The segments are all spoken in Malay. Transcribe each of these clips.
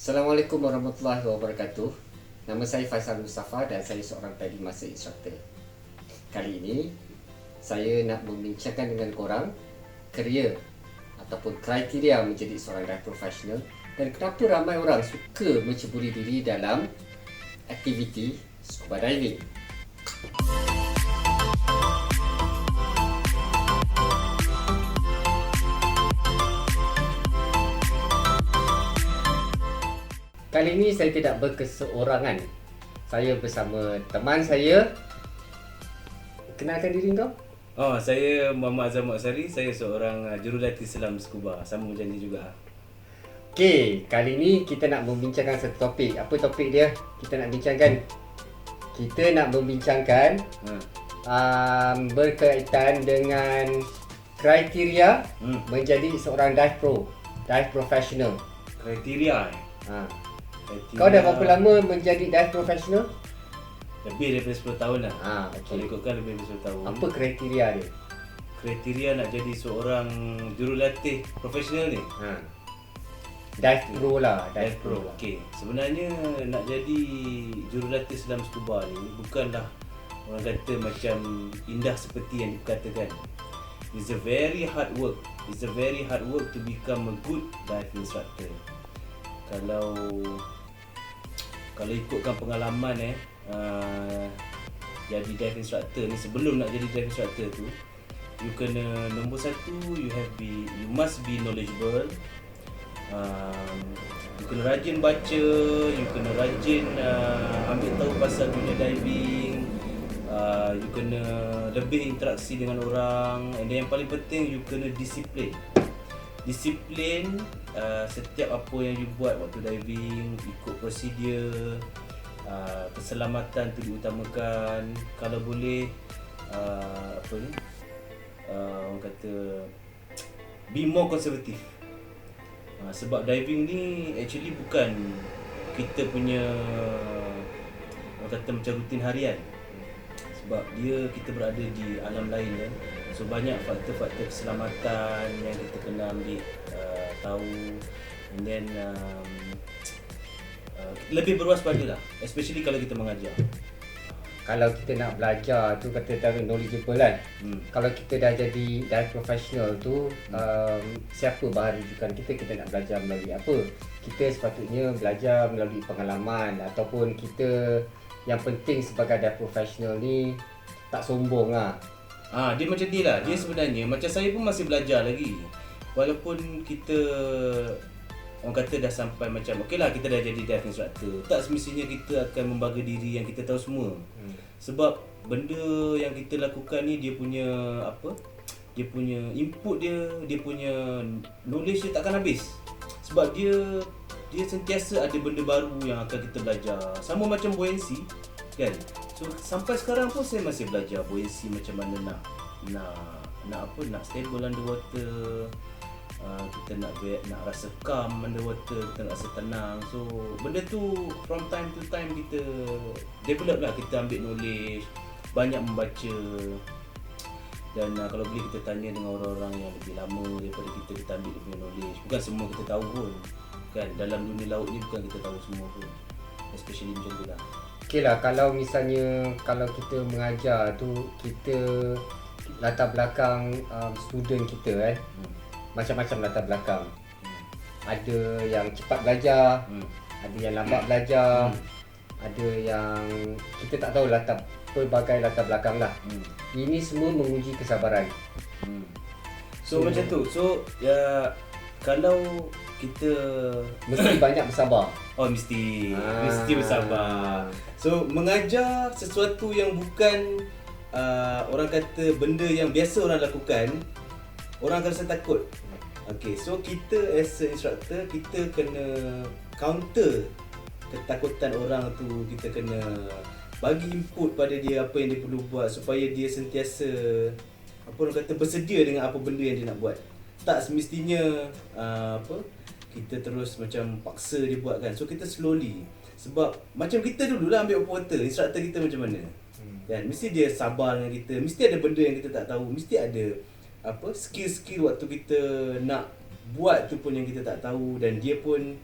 Assalamualaikum warahmatullahi wabarakatuh. Nama saya Faisal Mustafa dan saya seorang Paddy Master Instructor. Kali ini saya nak membincangkan dengan korang kerja ataupun kriteria menjadi seorang dive professional dan kenapa ramai orang suka menceburi diri dalam aktiviti scuba diving. Kali ini saya tidak berkeseorangan. Saya bersama teman saya. Kenalkan diri kau. Saya Muhammad Azam Maksari. Saya seorang jurulatih selam scuba. Sama macam ni juga. Okey, kali ni kita nak membincangkan satu topik. Apa topik dia? Kita nak bincangkan. Kita nak membincangkan berkaitan dengan kriteria menjadi seorang dive professional. Kriteria Ha. Kriteria, Kau dah berapa lama menjadi dive professional? lebih daripada 10 tahun lah. Kalau Okey. ikutkan lebih daripada 10 tahun. Apa kriteria dia? Kriteria nak jadi seorang jurulatih profesional ni? Dive pro lah, Dive Pro. Okey. Sebenarnya nak jadi jurulatih selam scuba ni bukanlah orang kata macam indah seperti yang dikatakan. It's a very hard work. It's a very hard work to become a good dive instructor. Kalau ikutkan pengalaman jadi dive instructor ni, sebelum nak jadi dive instructor tu, you kena, nombor satu, you must be knowledgeable. You kena rajin baca, you kena rajin ambil tahu pasal dunia diving. You kena lebih interaksi dengan orang, and then yang paling penting you kena disiplin. Setiap apa yang you buat waktu diving, ikut prosedur, keselamatan tu diutamakan. Kalau boleh orang kata be more conservative. Sebab diving ni actually bukan kita punya orang kata macam rutin harian. Sebab kita berada di alam lain kan. So banyak faktor-faktor keselamatan yang kita kena ambil tahu, and then lebih berwaspada lah, especially kalau kita mengajar. Kalau kita nak belajar tu kata dari knowledgeable kan. Kalau kita dah jadi dive professional tu, siapa bahan rujukan kita nak belajar melalui apa? Kita sepatutnya belajar melalui pengalaman, ataupun kita yang penting sebagai dive professional ni tak sombong lah. Dia macam ni lah. Dia sebenarnya macam saya pun masih belajar lagi. Walaupun kita orang kata dah sampai macam okey lah, kita dah jadi dive instructor, tak semestinya kita akan membaga diri yang kita tahu semua. Sebab benda yang kita lakukan ni, dia punya dia punya input dia punya knowledge dia takkan habis. Sebab dia sentiasa ada benda baru yang akan kita belajar. Sama macam buoyancy kan. So sampai sekarang pun saya masih belajar buoyancy, macam mana nak stable underwater. Kita nak rasa calm underwater, kita nak rasa tenang. So benda tu from time to time kita develop lah, kita ambil knowledge, banyak membaca. Dan kalau boleh kita tanya dengan orang-orang yang lebih lama daripada kita ambil dia punya knowledge. Bukan semua kita tahu pun kan, dalam dunia laut ni bukan kita tahu semua pun, especially macam tu lah. Okey lah, kalau misalnya kalau kita mengajar tu, kita latar belakang student kita kan, macam-macam latar belakang. Ada yang cepat belajar, ada yang lambat belajar, ada yang kita tak tahu pelbagai latar belakang lah. Ini semua menguji kesabaran. So macam tu. So kalau kita mesti banyak bersabar. Mesti bersabar. So mengajar sesuatu yang bukan orang kata benda yang biasa orang lakukan, orang akan rasa takut. Okay, so kita as a instructor, kita kena counter ketakutan orang tu. Kita kena bagi input pada dia, apa yang dia perlu buat supaya dia sentiasa orang kata bersedia dengan apa benda yang dia nak buat. Tak semestinya kita terus macam paksa dia buat kan. So kita slowly. Sebab macam kita dululah ambil open water, instructor kita macam mana kan, mesti dia sabar dengan kita. Mesti ada benda yang kita tak tahu. Mesti ada skill-skill waktu kita nak buat tu pun yang kita tak tahu. Dan dia pun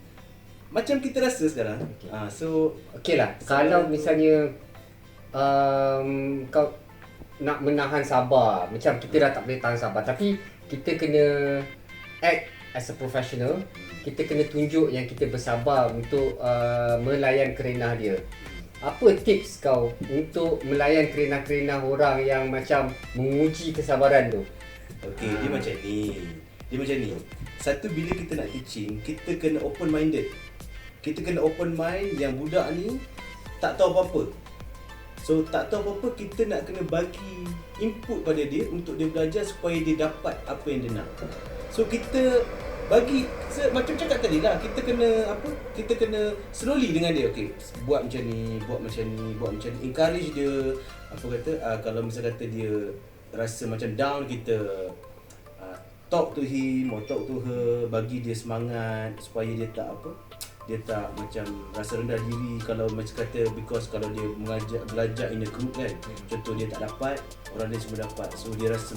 macam kita rasa sekarang. Okay. So Okey lah, kalau misalnya kau nak menahan sabar, macam kita dah tak boleh tahan sabar, tapi kita kena act as a professional. Kita kena tunjuk yang kita bersabar untuk melayan kerenah dia. Apa tips kau untuk melayan kerenah-kerenah orang yang macam menguji kesabaran tu? okey, dia macam ni. Dia macam ni. Satu, bila kita nak teaching, kita kena open minded. Kita kena open mind yang budak ni tak tahu apa-apa. So tak tahu apa-apa, kita nak kena bagi input pada dia untuk dia belajar supaya dia dapat apa yang dia nak. So kita bagi macam cakap tadi lah, kita kena apa? Kita kena slowly dengan dia. Okey, buat macam ni, buat macam ni, buat macam ni. Encourage dia. Apa kata, kalau misal kata dia rasa macam down, kita talk to him or talk to her, bagi dia semangat supaya dia tak apa? Dia tak macam rasa rendah diri kalau macam kata, because kalau dia belajar in a group kan, contoh dia tak dapat, orang lain semua dapat, so dia rasa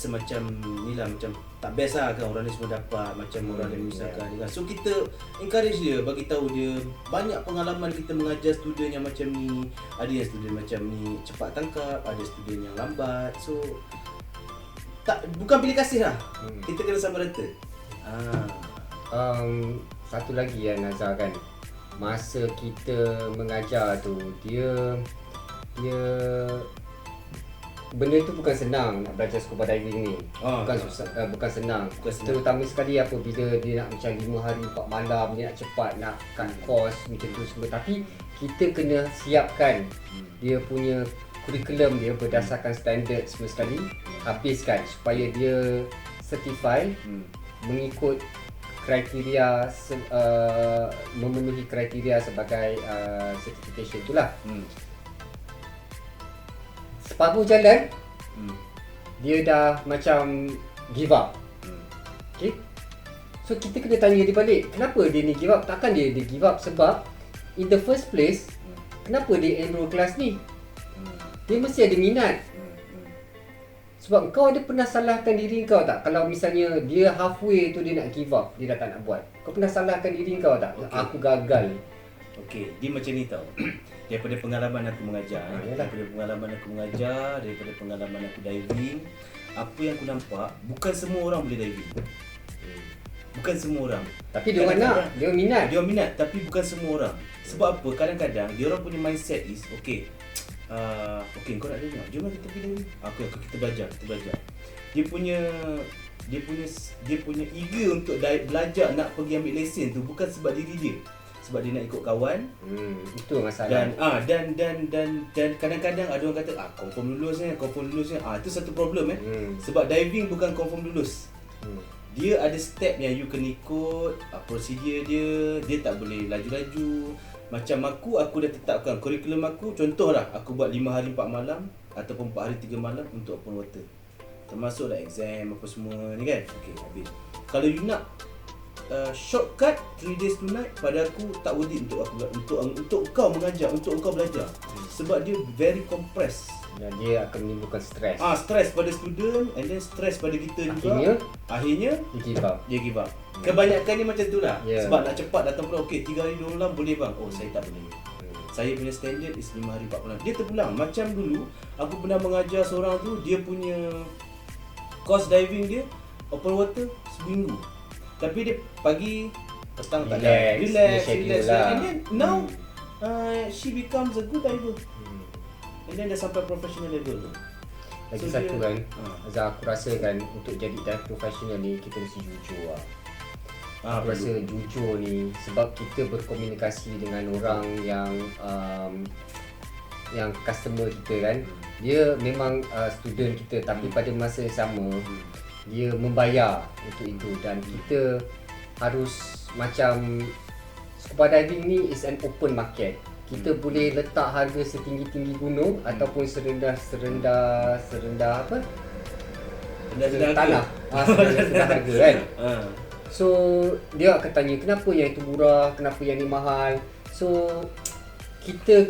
macam ni lah, macam tak best lah kan, orang lain semua dapat, macam orang lain menyusahkan dia kan. So kita encourage dia, bagi tahu dia banyak pengalaman kita mengajar student yang macam ni. Ada yang student macam ni cepat tangkap, ada student yang lambat. So bukan pilih kasih lah, kita kena sama rata. Satu lagi Nazar kan, masa kita mengajar tu, dia benda tu bukan senang nak belajar scuba diving ni. Bukan senang. Terutama sekali apabila dia nak macam 5 hari 4 malam, dia nak cepat, nak cut course macam tu semua. Tapi kita kena siapkan dia punya kurikulum dia berdasarkan standard semua sekali, habiskan supaya dia certify mengikut kriteria, memenuhi kriteria sebagai certification itulah. Separuh jalan dia dah macam give up. Okay? So kita kena tanya dia balik, kenapa dia ni give up? Takkan dia give up sebab in the first place, kenapa dia enroll kelas ni? Dia mesti ada minat. Sebab kau ada pernah salahkan diri kau tak? Kalau misalnya dia halfway tu dia nak give up, dia dah tak nak buat, kau pernah salahkan diri kau tak? Okay. Aku gagal. Okey, dia macam ni tau. Daripada pengalaman aku mengajar, daripada pengalaman aku diving, apa yang aku nampak, bukan semua orang boleh diving. Bukan semua orang. Tapi dia orang nak, dia minat. Dia minat, tapi bukan semua orang. Sebab apa? Kadang-kadang dia orang punya mindset is, okey, kau nak dengar, jom kita pergi diving. Kita belajar. Dia punya eager untuk belajar, nak pergi ambil lesen tu bukan sebab diri dia, sebab dia nak ikut kawan. Itu masalah. Dan kadang-kadang ada orang kata confirm lulus. Itu satu problem Sebab diving bukan confirm lulus. Dia ada step yang you kena ikut, prosedur dia tak boleh laju-laju. Macam aku dah tetapkan kurikulum aku. Contohlah, aku buat 5 hari 4 malam ataupun 4 hari 3 malam untuk open water. Termasuklah exam apa semua ni kan. Okey, habis. Kalau you nak shortcut 3 days 2 night, pada aku tak worth it untuk kau mengajar, untuk kau belajar. Sebab dia very compressed. Dan dia akan menimbulkan stres. Stres pada student and then stres pada kita juga. Akhirnya dia give up. Kebanyakannya macam tu lah. Sebab nak cepat datang pulang. Okey, 3 hari 2 malam boleh bang. Saya tak boleh. Saya punya standard is 5 hari 4 malam. Dia terpulang. Macam dulu aku pernah mengajar seorang tu, dia punya course diving dia open water seminggu. Tapi dia pagi petang tak ada. Relax. And then now she becomes a good diver. And then dah sampai professional level tu. Lagi satu kan, Azhar, aku rasa kan untuk jadi dive professional ni kita mesti jujur lah. Aku rasa jujur ni sebab kita berkomunikasi dengan orang yang customer kita kan. Dia memang student kita, tapi pada masa yang sama dia membayar untuk itu, dan kita harus macam scuba diving ni is an open market. Kita boleh letak harga setinggi-tinggi gunung ataupun serendah apa? Serendah tanah. Serendah harga kan. So dia akan tanya kenapa yang itu murah, kenapa yang ni mahal. So kita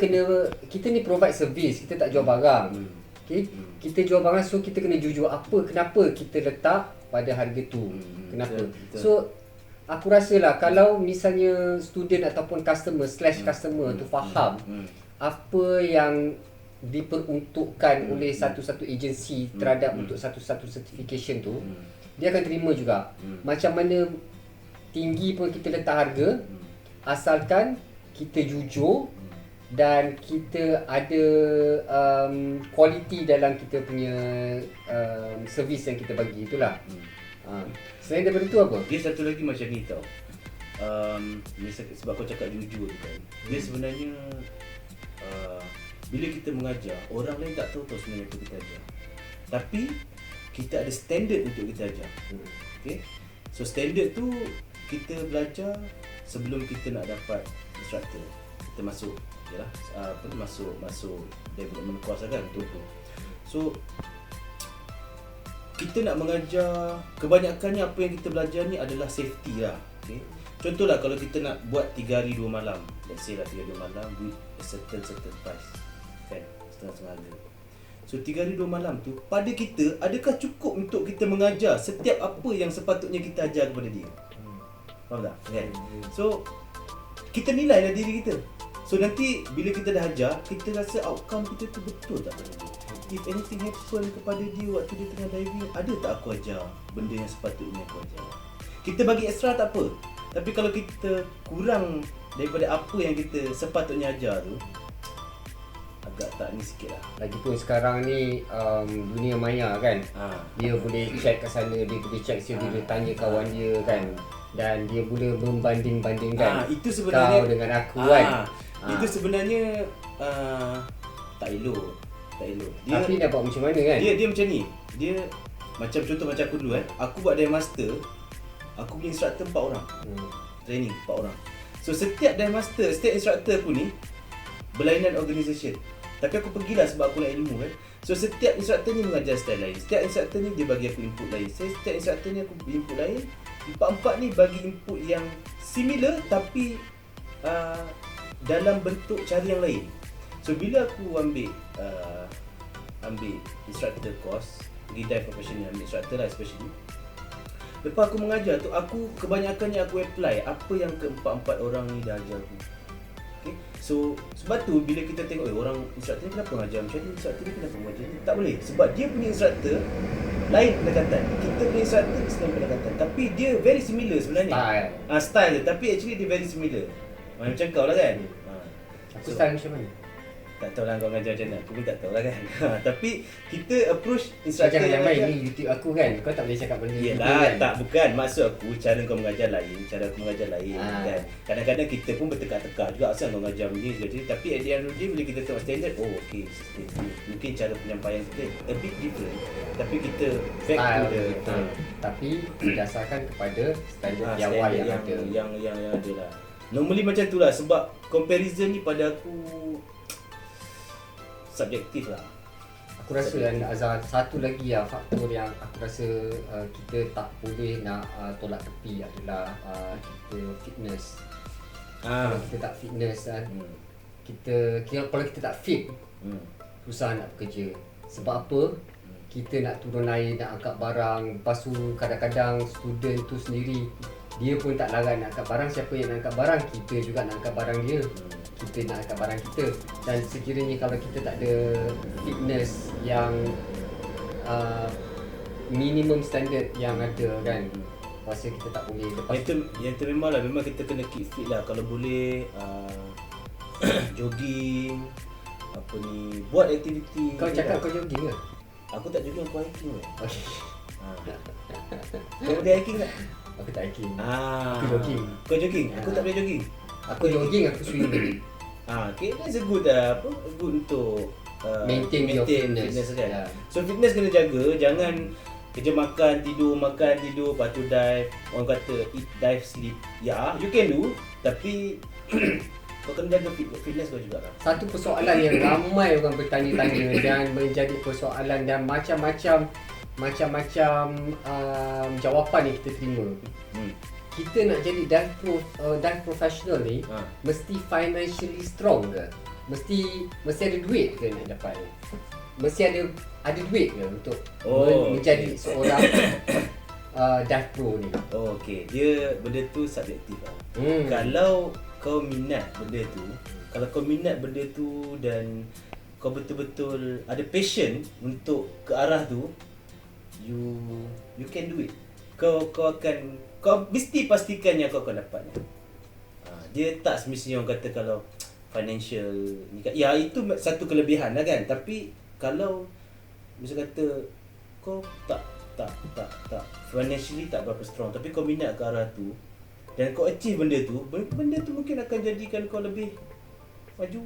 ni provide service, kita tak jual barang. Okay? Kita jual barang, so kita kena jujur kenapa kita letak pada harga tu. Kenapa? So aku rasa lah kalau misalnya student ataupun customer tu faham apa yang diperuntukkan oleh satu-satu agensi terhadap untuk satu-satu certification tu, dia akan terima juga. Macam mana tinggi pun kita letak harga, asalkan kita jujur dan kita ada quality dalam kita punya servis yang kita bagi, itulah. Selain daripada tu apa? Dia satu lagi macam ni tau. Sebab kau cakap jujur kan. Dia sebenarnya bila kita mengajar, orang lain tak tahu sebenarnya apa kita ajar. Tapi kita ada standard untuk kita ajar. Okay? So standard tu kita belajar sebelum kita nak dapat instructor. Kita masuk yalah, masuk development course kan tu. So kita nak mengajar, kebanyakannya apa yang kita belajar ni adalah safety lah. Okay? Contohlah kalau kita nak buat 3 hari 2 malam, let's say lah 3 hari 2 malam with a certain price, kan, setengah harga. So 3 hari 2 malam tu, pada kita, adakah cukup untuk kita mengajar setiap apa yang sepatutnya kita ajar kepada dia? Faham tak? Kan? So kita nilailah diri kita. So nanti bila kita dah ajar, kita rasa outcome kita tu betul tak pada dia. If anything happen kepada dia waktu dia tengah diving, ada tak aku ajar benda yang sepatutnya aku ajar? Kita bagi extra tak apa. Tapi kalau kita kurang daripada apa yang kita sepatutnya ajar tu, agak tak ni sikit lah. Lagipun sekarang ni dunia maya kan, dia boleh check kat sana, dia boleh check sini, dia tanya kawan dia kan, dan dia boleh membanding-bandingkan itu sebenarnya, kau dengan aku kan. Itu sebenarnya tak elok. Dia, tapi dia buat macam mana kan? Dia macam ni. Dia macam contoh macam aku dulu kan. Aku buat dive master, aku punya instructor 4 orang. Training 4 orang. So setiap dive master, setiap instructor aku ni berlainan organisation. Tapi aku pergilah sebab aku nak ilmu kan. So setiap instructor ni mengajar style lain. Setiap instructor ni dia bagi aku input lain. Setiap instructor ni aku input lain. Empat-empat ni bagi input yang similar tapi dalam bentuk cara yang lain. So bila aku ambil instructor course, pergi dive professional, ambil instructor lah especially. Lepas aku mengajar tu, aku kebanyakannya aku apply apa yang keempat-empat orang ni dah ajar aku. Okay? So sebab tu bila kita tengok orang instructor ni kenapa mengajar macam ni, instructor ni kenapa mengajar ni, tak boleh. Sebab dia punya instructor lain pendekatan, kita punya instructor lain pendekatan. Tapi dia very similar sebenarnya. Style dia, tapi actually dia very similar. Macam kau lah kan. Aku style macam mana? Tak tahu lah kau mengajar macam mana, aku pun tak tahu lah kan. Tapi kita approach instructor jangan main ni YouTube aku kan, kau tak boleh cakap benda tu kan. Tak, bukan. Maksud aku, cara kau mengajar lain, cara aku mengajar lain kan. Kadang-kadang kita pun bertekak-tekak juga asal kau mengajar begini sekali. Tapi at the end of the day, bila kita tengok standard, oh okay, mungkin cara penyampaian kita a bit different. Tapi kita back to the tapi berdasarkan kepada standard yang awal yang ada. Yang ada lah. Normally macam tu lah, sebab comparison ni pada aku subjektif lah. Aku rasa dan Azhar, satu lagi faktor yang aku rasa kita tak boleh nak tolak tepi adalah kita fitness. Kalau kita tak fitness kan, kalau kita tak fit, susah nak bekerja. Sebab apa? Kita nak turun air, nak angkat barang. Lepas tu kadang-kadang student tu sendiri, dia pun tak larat nak angkat barang. Siapa yang nak angkat barang? Kita juga nak angkat barang dia. Kita nak angkat barang kita. Dan sekiranya kalau kita tak ada fitness yang minimum standard yang ada kan, rasa kita tak boleh lepas. Yang tu memang lah, memang kita kena keep fit lah. Kalau boleh jogging, apa ni, buat aktiviti. Kau cakap kau jogging ke? Aku tak jogging, aku hiking lah. Okay. Kau boleh hiking tak? Aku tak hiking. Aku jogging. Kau jogging? Aku tak boleh jogging. Aku jogging, aku swimming. Okay, that's a good good untuk maintain your fitness kan. Yeah. So fitness kena jaga, jangan kerja makan tidur, lepas tu dive. Orang kata eat, dive, sleep. Ya, you can do, tapi kau kena jaga fitness kau juga lah. Satu persoalan yang ramai orang bertanya-tanya dan menjadi persoalan dan macam-macam jawapan yang kita terima. Kita nak jadi dive professional ni mesti financially strong ke? Mesti ada duit ke nak dapat ni? Mesti ada duit ke untuk menjadi seorang dive pro ni? Oh, okey. Dia benda tu subjektif lah. Kalau kau minat benda tu, dan kau betul-betul ada passion untuk ke arah tu, you can do it. Kau mesti pastikan yang kau akan dapatnya. Dia tak semestinya orang kata kalau financial ni kan, ya itu satu kelebihan lah kan, tapi kalau misal kata kau tak financially tak berapa strong, tapi kau minat ke arah tu dan kau achieve benda tu mungkin akan jadikan kau lebih maju.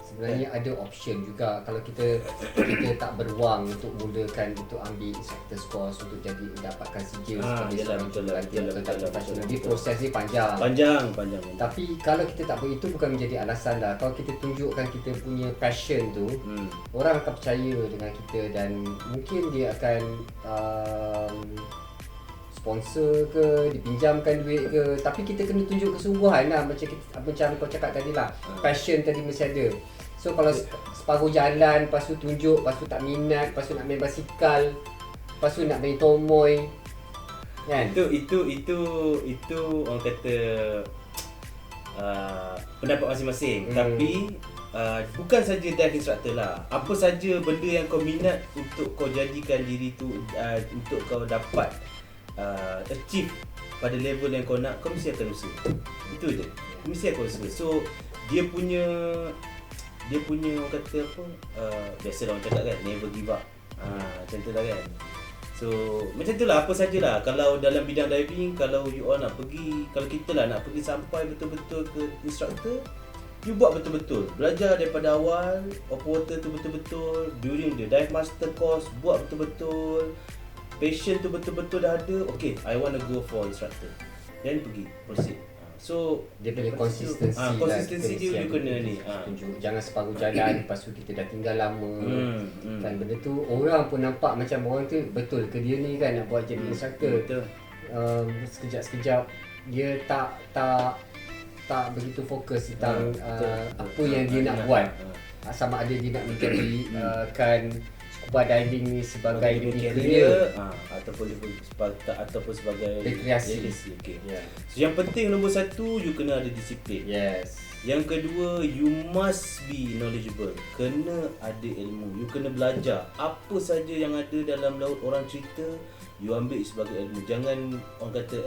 Sebenarnya ada option juga kalau kita tak berwang untuk mulakan untuk ambil instructor's course untuk jadi dapatkan sijil sebagai seorang jurulatih atau profesional. Di proses ni panjang. Tapi kalau kita tak itu bukan menjadi alasan lah. Kalau kita tunjukkan kita punya passion tu, orang akan percaya dengan kita dan mungkin dia akan sponsor ke, dipinjamkan duit ke, tapi kita kena tunjuk kesungguhan lah, macam kau cakap tadi lah, passion tadi mesti ada. So kalau separuh jalan, lepas tu tunjuk, lepas tu tak minat, lepas tu nak main basikal, lepas tu nak main tomoy, kan? Itu orang kata pendapat masing-masing. Tapi bukan saja dive instructor lah, apa saja benda yang kau minat untuk kau jadikan diri tu untuk kau dapat achieve pada level yang kau nak, kau mesti akan usaha. Itu je, mesti akan usaha. So dia punya orang kata apa, biasalah orang cakap kan, never give up. Macam tu lah kan. So macam tu lah, apa sajalah. Kalau dalam bidang diving, kalau you all nak pergi, kalau kita lah nak pergi sampai betul-betul ke instructor, you buat betul-betul, belajar daripada awal, open water tu betul-betul, during the dive master course buat betul-betul, passion tu betul-betul dah ada. Okay, I want to go for instructor, then pergi proceed. So dia punya konsistensi dia you kena ni tunjuk. Jangan separuh jalan lepas tu kita dah tinggal lama. Kan benda tu orang pun nampak macam orang tu betul ke dia ni kan nak buat jadi instructor. Sekejap-sekejap dia tak begitu fokus tentang apa yang dia nak buat. Sama ada dia nak menjadi scuba diving ni sebagai career ataupun sebagai rekreasi. Okay. So yang penting nombor satu, you kena ada disiplin. Yes. Yang kedua, you must be knowledgeable. Kena ada ilmu. You kena belajar apa saja yang ada dalam laut orang cerita, you ambil sebagai ilmu. Jangan orang kata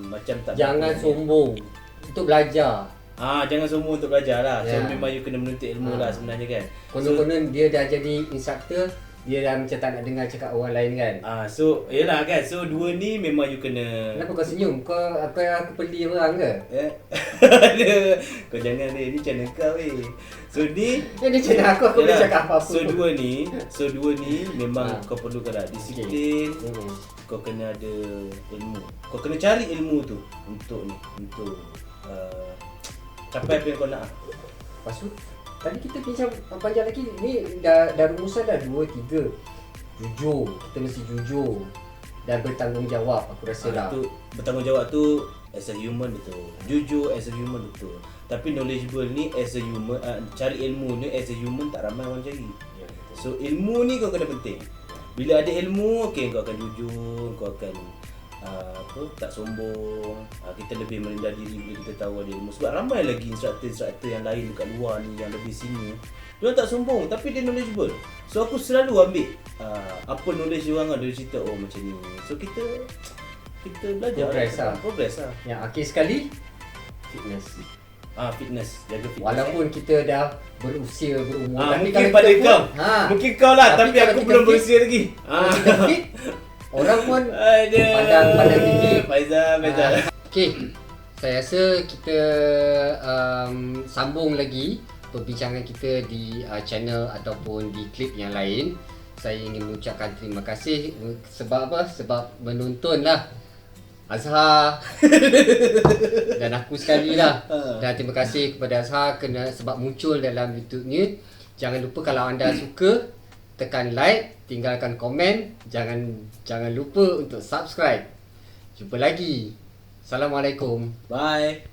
macam tak. Jangan sombong untuk belajar. Jangan sombong untuk belajar lah. So memang you kena menuntut ilmu lah sebenarnya kan. Konon-konon dia dah jadi instructor, dia dah macam tak nak dengar cakap orang lain kan. So yelah kan. So dua ni memang you kena. Kenapa kau senyum? Aku peli orang ke? Kau jangan ni channel kau So ni ni channel aku boleh cakap apa-apa. So dua ni memang kau perlukan disiplin. Kau kena ada ilmu. Kau kena cari ilmu tu untuk capai apa yang kau nak. Lepas tu tadi kita bincang panjang lagi. Ni dah rumusan dah 2, 3. Jujur. Kita mesti jujur dan bertanggungjawab. Aku rasa lah tu bertanggungjawab tu as a human betul. Jujur as a human betul. Tapi knowledgeable ni as a human, cari ilmu ni as a human tak ramai orang cari. So ilmu ni kau kena penting. Bila ada ilmu, okay, kau akan jujur, kau akan tak sombong. Kita lebih merendah diri bila kita tahu ada ilmu. Sebab ramai lagi instructor yang lain dekat luar ni yang lebih senior, dia tak sombong tapi dia knowledgeable. So aku selalu ambil apa knowledge dia orang, dia cerita macam ni. So kita belajar progress lah. Yang akhir sekali fitness. Fitness, jaga fitness. Walaupun kita dah berumur tapi mungkin pada kau mungkin kau lah, tapi aku belum berusia lagi. Kita fit, orang pun pandang tinggi. Faizal. Okey, saya rasa kita sambung lagi perbincangan kita di channel ataupun di klip yang lain. Saya ingin mengucapkan terima kasih sebab apa? Sebab menonton lah Azhar dan aku sekali lah. Dan terima kasih kepada Azhar sebab muncul dalam YouTube ni. Jangan lupa kalau anda suka, tekan like, tinggalkan komen, jangan lupa untuk subscribe. Jumpa lagi. Assalamualaikum. Bye.